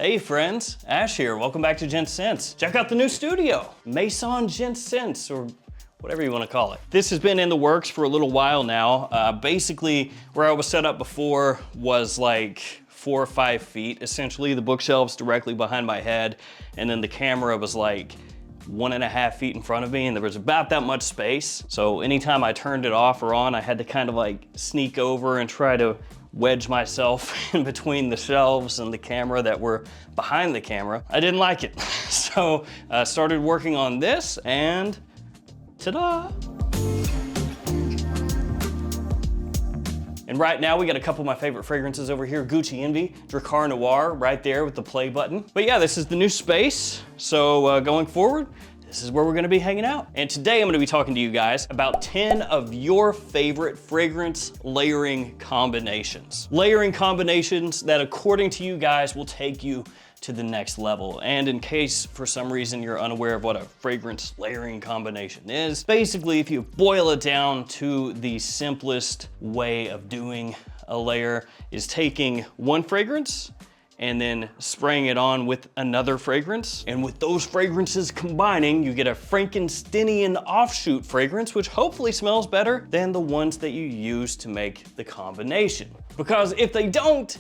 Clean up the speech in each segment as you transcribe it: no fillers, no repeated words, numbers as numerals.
Hey friends, Ash here. Welcome back to Gents Scents. Check out the new studio, Maison Gents Scents, or whatever you want to call it. This has been in the works for a little while now. Basically, where I was set up before was like 4 or 5 feet, essentially. The bookshelves directly behind my head, and then the camera was like 1.5 feet in front of me, and there was about that much space. So anytime I turned it off or on, I had to kind of like sneak over and try to wedge myself in between the shelves and the camera that were behind the camera. I didn't like it. So I started working on this, and ta-da! And right now we got a couple of my favorite fragrances over here. Gucci Envy, Drakkar Noir, right there with the play button. But yeah, this is the new space. So going forward, this is where we're gonna be hanging out. And today I'm gonna be talking to you guys about 10 of your favorite fragrance layering combinations. Layering combinations that, according to you guys, will take you to the next level. And in case for some reason you're unaware of what a fragrance layering combination is, basically if you boil it down to the simplest way of doing a layer is taking one fragrance and then spraying it on with another fragrance. And with those fragrances combining, you get a Frankensteinian offshoot fragrance, which hopefully smells better than the ones that you use to make the combination. Because if they don't,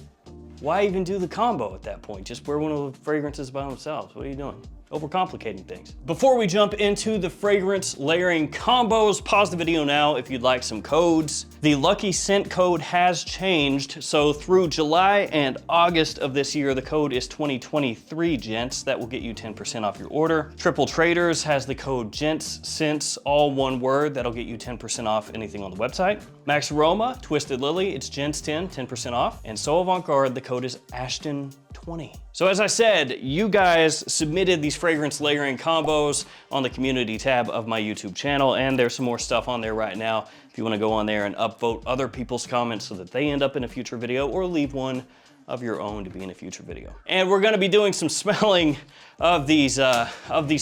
why even do the combo at that point? Just wear one of the fragrances by themselves. What are you doing? Overcomplicating things. Before we jump into the fragrance layering combos, pause the video now if you'd like some codes. The Lucky Scent code has changed, so through July and August of this year, the code is 2023 Gents. That will get you 10% off your order. Triple Traders has the code Gents Scents, all one word. That'll get you 10% off anything on the website. Max Aroma, Twisted Lily, it's Gents 10, 10% off. And So Avant Garde, the code is Ashton20. So as I said, you guys submitted these fragrance layering combos on the community tab of my YouTube channel, and there's some more stuff on there right now if you want to go on there and upvote other people's comments so that they end up in a future video, or leave one of your own to be in a future video. And we're going to be doing some smelling of these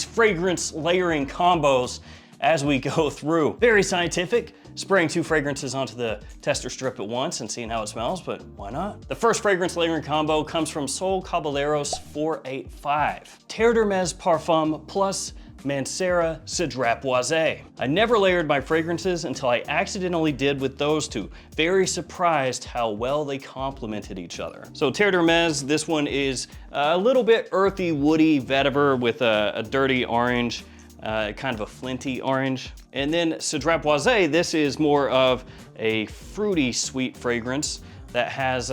fragrance layering combos as we go through. Very scientific, spraying 2 fragrances onto the tester strip at once and seeing how it smells, but why not? The first fragrance layering combo comes from Sol Caballeros 485. Terre d'Hermès Parfum plus Mancera Cedrat Boisé. I never layered my fragrances until I accidentally did with those two. Very surprised how well they complemented each other. So Terre d'Hermès, this one is a little bit earthy, woody vetiver with a dirty orange, kind of a flinty orange. And then Cedrat Boisé, this is more of a fruity sweet fragrance that has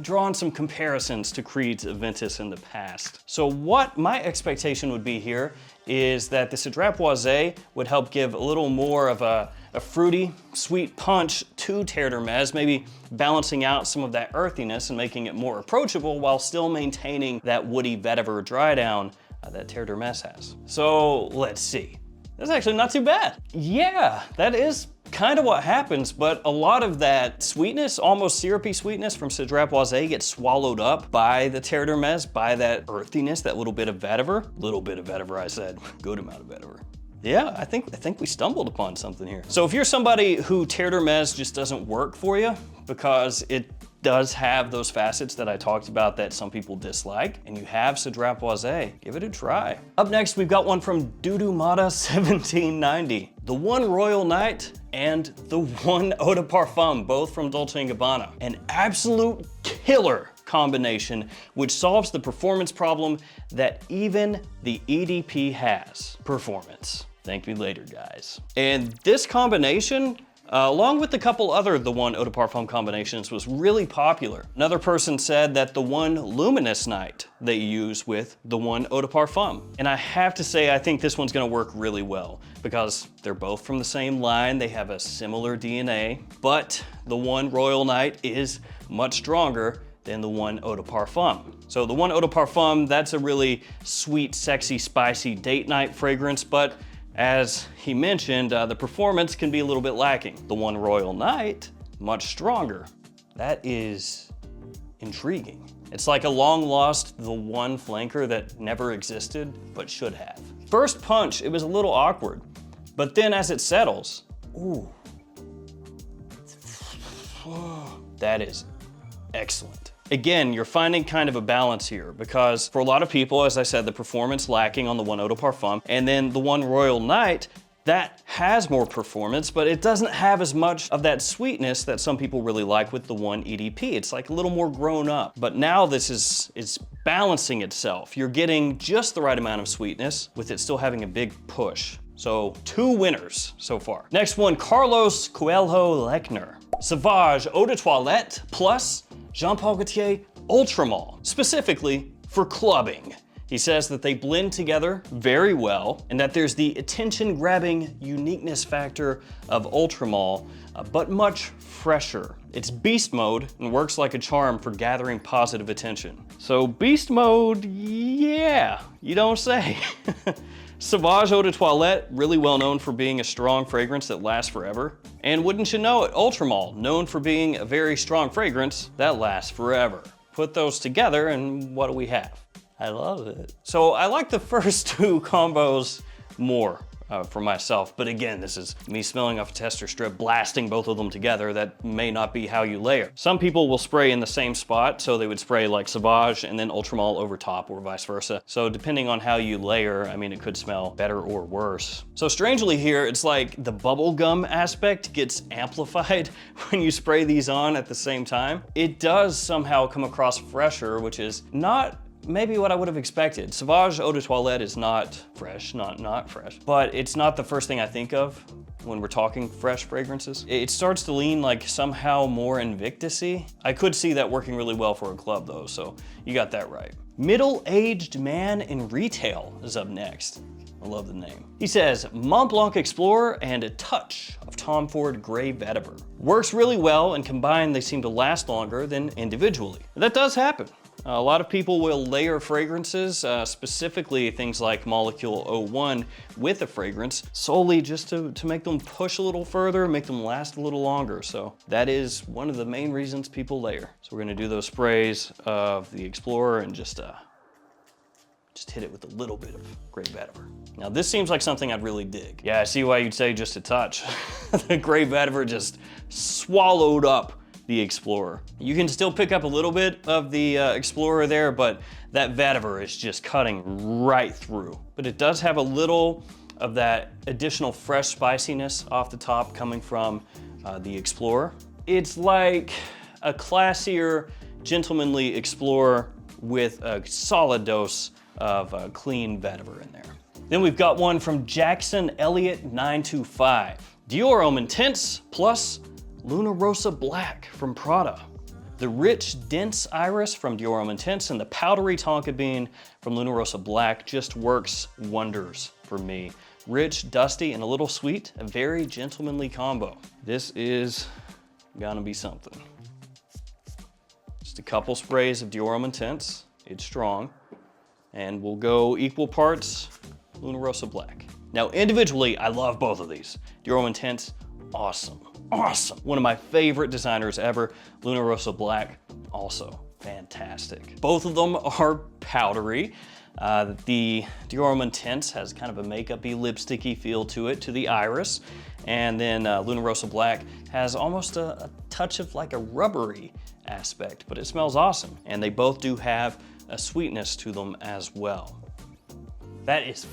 drawn some comparisons to Creed's Aventus in the past. So what my expectation would be here is that the Cedrat Boisé would help give a little more of a fruity, sweet punch to Terre d'Hermès, maybe balancing out some of that earthiness and making it more approachable while still maintaining that woody vetiver dry down that Terre d'Hermès has. So let's see. That's actually not too bad. Yeah, that is kind of what happens, but a lot of that sweetness, almost syrupy sweetness from Cedrat Boisé gets swallowed up by the Terre d'Hermès, by that earthiness, that little bit of vetiver. Little bit of vetiver, I said. Good amount of vetiver. Yeah, I think we stumbled upon something here. So if you're somebody who Terre d'Hermès just doesn't work for you because it does have those facets that I talked about that some people dislike, and you have Cedrat Boisé, give it a try. Up next, we've got one from Dudu Mata 1790. The One Royal Night and the One Eau de Parfum, both from Dolce & Gabbana. An absolute killer combination which solves the performance problem that even the EDP has. Performance. Thank me later, guys. And this combination, along with a couple other The One Eau de Parfum combinations, was really popular. Another person said that the One Luminous Night they use with the One Eau de Parfum. And I have to say, I think this one's gonna work really well because they're both from the same line, they have a similar DNA, but the One Royal Night is much stronger than the One Eau de Parfum. So the One Eau de Parfum, that's a really sweet, sexy, spicy date night fragrance, but as he mentioned, the performance can be a little bit lacking. The One Royal Night, much stronger. That is intriguing. It's like a long lost the one flanker that never existed, but should have. First punch, it was a little awkward, but then as it settles, ooh. That is excellent. Again, you're finding kind of a balance here because for a lot of people, as I said, the performance lacking on the one Eau de Parfum, and then the one Royal Night, that has more performance, but it doesn't have as much of that sweetness that some people really like with the one EDP. It's like a little more grown up. But now this is balancing itself. You're getting just the right amount of sweetness with it still having a big push. So 2 winners so far. Next one, Carlos Coelho Lechner. Sauvage Eau de Toilette plus Jean Paul Gaultier Ultramall, specifically for clubbing. He says that they blend together very well and that there's the attention-grabbing uniqueness factor of Ultramall, but much fresher. It's beast mode and works like a charm for gathering positive attention. So beast mode, yeah, you don't say. Sauvage Eau de Toilette, really well known for being a strong fragrance that lasts forever. And wouldn't you know it, Ultramall, known for being a very strong fragrance that lasts forever. Put those together and what do we have? I love it. So I like the first 2 combos more for myself, but again, this is me smelling off a tester strip, blasting both of them together. That may not be how you layer. Some people will spray in the same spot, so they would spray like Sauvage and then Ultramall over top or vice versa. So depending on how you layer, I mean, it could smell better or worse. So strangely here, it's like the bubble gum aspect gets amplified when you spray these on at the same time. It does somehow come across fresher, which is not maybe what I would have expected. Sauvage Eau de Toilette is not fresh, not fresh, but it's not the first thing I think of when we're talking fresh fragrances. It starts to lean like somehow more Invictus-y. I could see that working really well for a club though, so you got that right. Middle-aged man in retail is up next. I love the name. He says, Montblanc Explorer and a touch of Tom Ford Grey Vetiver. Works really well and combined they seem to last longer than individually. That does happen. A lot of people will layer fragrances, specifically things like Molecule 01 with a fragrance, solely just to make them push a little further, make them last a little longer. So that is one of the main reasons people layer. So we're gonna do those sprays of the Explorer and just hit it with a little bit of Grey Vetiver. Now this seems like something I'd really dig. Yeah, I see why you'd say just a touch. The Grey Vetiver just swallowed up the Explorer. You can still pick up a little bit of the Explorer there, but that Vetiver is just cutting right through. But it does have a little of that additional fresh spiciness off the top coming from the Explorer. It's like a classier, gentlemanly Explorer with a solid dose of clean Vetiver in there. Then we've got one from Jackson Elliott 925. Dior Homme Intense plus Luna Rossa Black from Prada. The rich, dense iris from Dior Homme Intense and the powdery tonka bean from Luna Rossa Black just works wonders for me. Rich, dusty, and a little sweet, a very gentlemanly combo. This is gonna be something. Just a couple sprays of Dior Homme Intense. It's strong. And we'll go equal parts Luna Rossa Black. Now individually, I love both of these. Dior Homme Intense, awesome. Awesome. One of my favorite designers ever. Luna Rossa Black, also fantastic. Both of them are powdery. The Dior Homme Intense has kind of a makeup-y, lipsticky feel to it, to the iris. And then Luna Rossa Black has almost a touch of like a rubbery aspect, but it smells awesome. And they both do have a sweetness to them as well. That is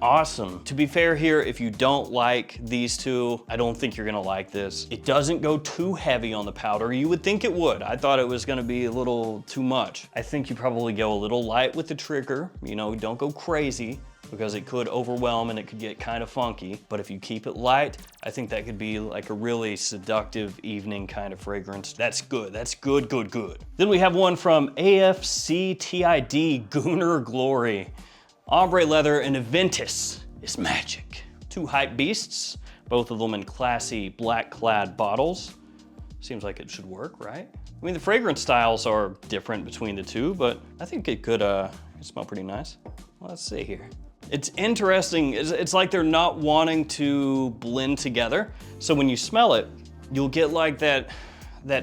awesome. To be fair here, if you don't like these two, I don't think you're gonna like this. It doesn't go too heavy on the powder. You would think it would. I thought it was gonna be a little too much. I think you probably go a little light with the trigger. You know, don't go crazy because it could overwhelm and it could get kind of funky. But if you keep it light, I think that could be like a really seductive evening kind of fragrance. That's good, that's good, good, good. Then we have one from AFCTID Gooner Glory. Ombré leather and Aventus is magic. Two hype beasts, both of them in classy black clad bottles. Seems like it should work, right? I mean, the fragrance styles are different between the two, but I think it could smell pretty nice. Let's see here. It's interesting, it's like they're not wanting to blend together. So when you smell it, you'll get like that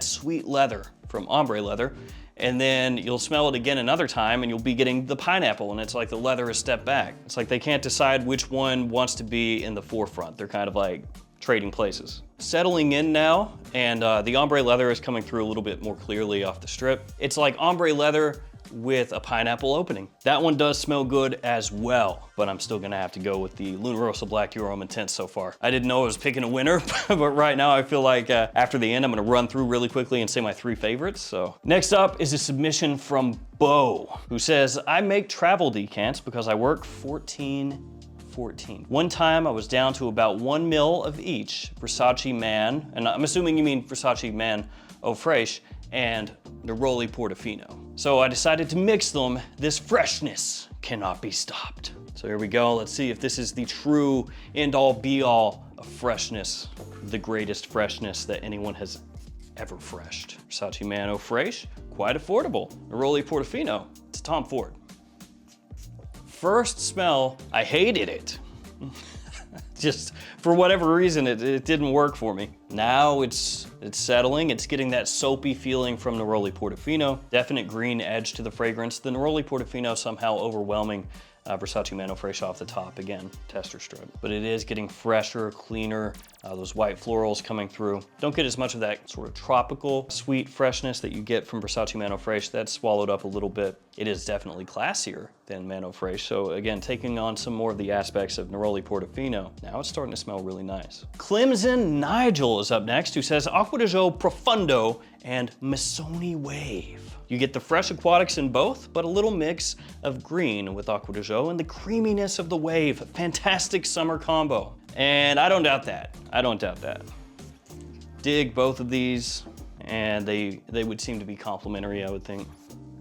sweet leather from Ombré leather, and then you'll smell it again another time and you'll be getting the pineapple, and it's like the leather is stepped back. It's like they can't decide which one wants to be in the forefront. They're kind of like trading places. Settling in now, and the ombre leather is coming through a little bit more clearly off the strip. It's like ombre leather with a pineapple opening. That one does smell good as well, but I'm still gonna have to go with the Rossa Black Aroma Intense so far. I didn't know I was picking a winner, but right now I feel like after the end, I'm gonna run through really quickly and say my 3 favorites. So next up is a submission from Bo, who says, I make travel decants because I work 14. One time I was down to about 1 mil of each Versace Man, and I'm assuming you mean Versace Man Eau Fraiche, and Neroli Portofino. So I decided to mix them. This freshness cannot be stopped. So here we go. Let's see if this is the true end-all be-all of freshness, the greatest freshness that anyone has ever freshed. Versace Man Eau Fraiche, quite affordable. Neroli Portofino, it's Tom Ford. First smell, I hated it. Just for whatever reason, it didn't work for me. Now it's settling. It's getting that soapy feeling from Neroli Portofino. Definite green edge to the fragrance. The Neroli Portofino somehow overwhelming Versace Man Eau Fraiche off the top. Again, tester strip. But it is getting fresher, cleaner, those white florals coming through. Don't get as much of that sort of tropical, sweet freshness that you get from Versace Man Eau Fraiche. That's swallowed up a little bit. It is definitely classier than Man Eau Fraiche. So again, taking on some more of the aspects of Neroli Portofino. Now it's starting to smell really nice. Clemson Nigel is up next, who says Acqua di Gio Profondo and Missoni Wave. You get the fresh aquatics in both, but a little mix of green with Acqua di Gio and the creaminess of the wave. Fantastic summer combo. And I don't doubt that. I don't doubt that. Dig both of these, and they would seem to be complementary, I would think.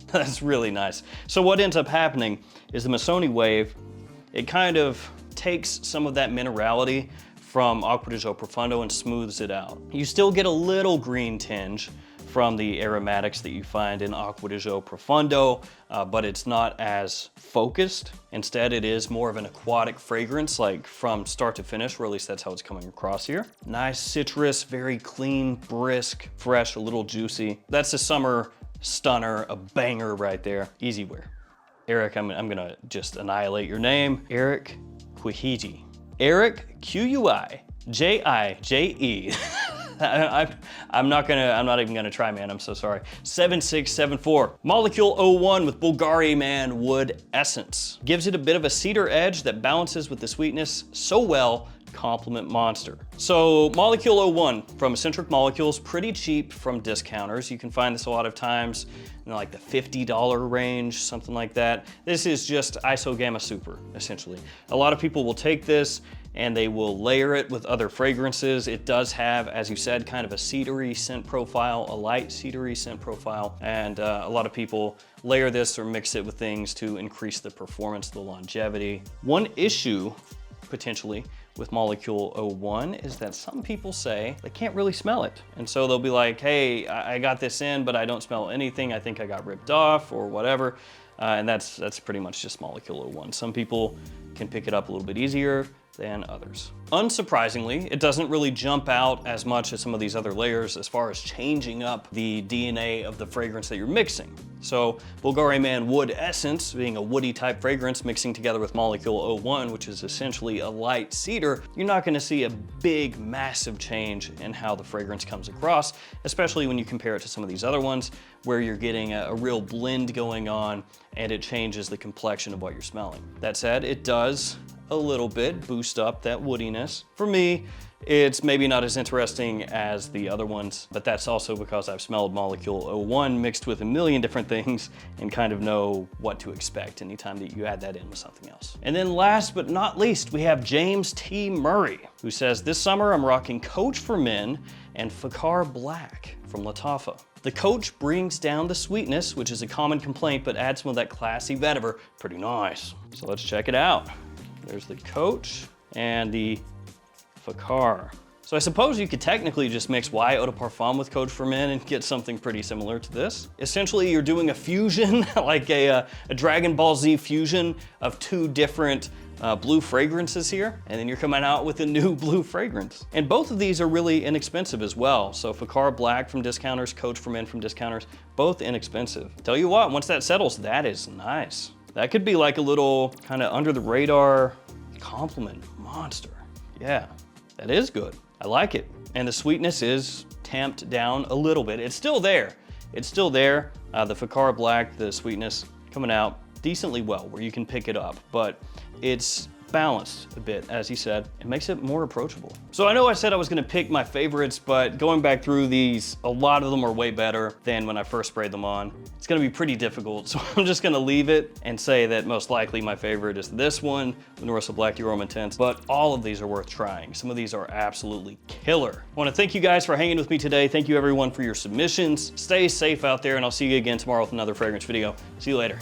That's really nice. So what ends up happening is the Missoni Wave, it kind of takes some of that minerality from Acqua di Gio Profondo and smooths it out. You still get a little green tinge from the aromatics that you find in Acqua di Gio Profondo, but it's not as focused. Instead, it is more of an aquatic fragrance, like from start to finish, or at least that's how it's coming across here. Nice citrus, very clean, brisk, fresh, a little juicy. That's a summer stunner, a banger right there. Easy wear. Eric, I'm gonna just annihilate your name. Eric Quijije. Eric, Q-U-I-J-I-J-E. I'm not even gonna try, man, I'm so sorry. 7674. Molecule 01 with Bvlgari Man Wood Essence. Gives it a bit of a cedar edge that balances with the sweetness so well, compliment monster. So Molecule 01 from Escentric Molecules, pretty cheap from discounters. You can find this a lot of times in like the $50 range, something like that. This is just Iso Gamma Super, essentially. A lot of people will take this and they will layer it with other fragrances. It does have, as you said, kind of a cedary scent profile, a light cedary scent profile, and a lot of people layer this or mix it with things to increase the performance, the longevity. One issue, potentially, with Molecule 01 is that some people say they can't really smell it. And so they'll be like, hey, I got this in, but I don't smell anything. I think I got ripped off or whatever. And that's pretty much just Molecule 01. Some people can pick it up a little bit easier than others. Unsurprisingly, it doesn't really jump out as much as some of these other layers as far as changing up the DNA of the fragrance that you're mixing. So Bvlgari Man Wood Essence, being a woody type fragrance, mixing together with Molecule 01, which is essentially a light cedar, you're not gonna see a big, massive change in how the fragrance comes across, especially when you compare it to some of these other ones where you're getting a real blend going on and it changes the complexion of what you're smelling. That said, it does a little bit boost up that woodiness. For me, it's maybe not as interesting as the other ones, but that's also because I've smelled Molecule 01 mixed with a million different things and kind of know what to expect anytime that you add that in with something else. And then last but not least, we have James T. Murray, who says, this summer I'm rocking Coach for Men and Fakhar Black from Lattafa. The Coach brings down the sweetness, which is a common complaint, but adds some of that classy vetiver. Pretty nice. So let's check it out. There's the Coach and the Fakhar. So I suppose you could technically just mix Y Eau de Parfum with Coach for Men and get something pretty similar to this. Essentially, you're doing a fusion, like a Dragon Ball Z fusion of two different blue fragrances here, and then you're coming out with a new blue fragrance. And both of these are really inexpensive as well. So Fakhar Black from discounters, Coach for Men from discounters, both inexpensive. Tell you what, once that settles, that is nice. That could be like a little kind of under the radar compliment monster. Yeah, that is good. I like it. And the sweetness is tamped down a little bit. It's still there. It's still there. The Fakhar Black, the sweetness coming out decently well where you can pick it up, but it's balanced a bit, as he said. It makes it more approachable. So I know I said I was gonna pick my favorites, but going back through these, a lot of them are way better than when I first sprayed them on. It's gonna be pretty difficult, so I'm just gonna leave it and say that most likely my favorite is this one, the Rossa Black Aroma Intense, but all of these are worth trying. Some of these are absolutely killer. I wanna thank you guys for hanging with me today. Thank you everyone for your submissions. Stay safe out there, and I'll see you again tomorrow with another fragrance video. See you later.